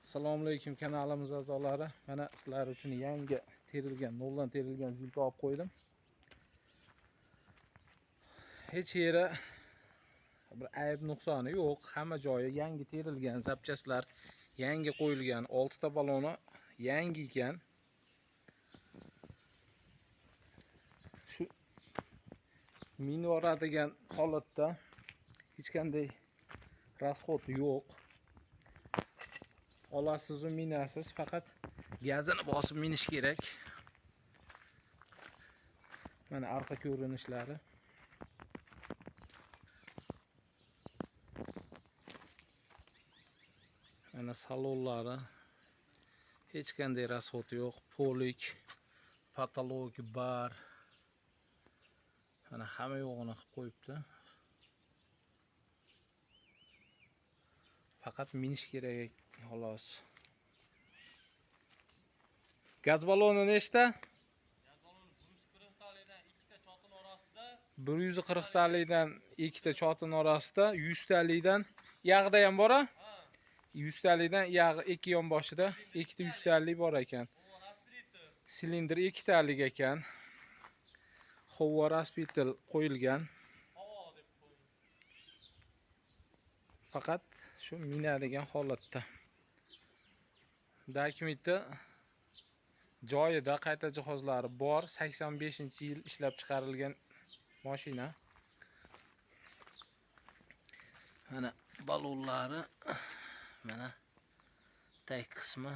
Assalomu alaykum kanalimiz a'zolari. Mana sizlar uchun yangi terilgan, noldan terilgan zilka olib qo'ydim. Hech yeri bir ayb nuqsoni yo'q. Hamma joyi yangi terilgan, zapchastlar yangi qo'yilgan. 6 ta baloni yangi ekan. Shu minora degan holatda hech qanday rasxod yo'q. Olasiz u minasiz, faqat gazini bosib minish kerak. Mana arqa ko'rinishlari. Mana salonlari. Hech qanday rasxod yo'q. Polik, patolog bar. Mana hamma yo'g'ini qilib qo'yibdi. Faqat minish kerak xolos. Gaz baloni nechta? Gaz baloni 140 talikdan 2 ta chotin orasida. 140 talikdan 2 ta chotin orasida, 100 talikdan yag'da ham bor-a? 100 talikdan yag'i 2 yon boshida, 2 ta 100 talik bor ekan. Silindr 2 talik ekan. Havo raspitel qo'yilgan. Havo deb qo'ying. Faqat shu minadigan holatda. Dokumentda joyida qayta jihozlari bor. 85-yil ishlab chiqarilgan mashina. Mana balonlari, mana tag qismi.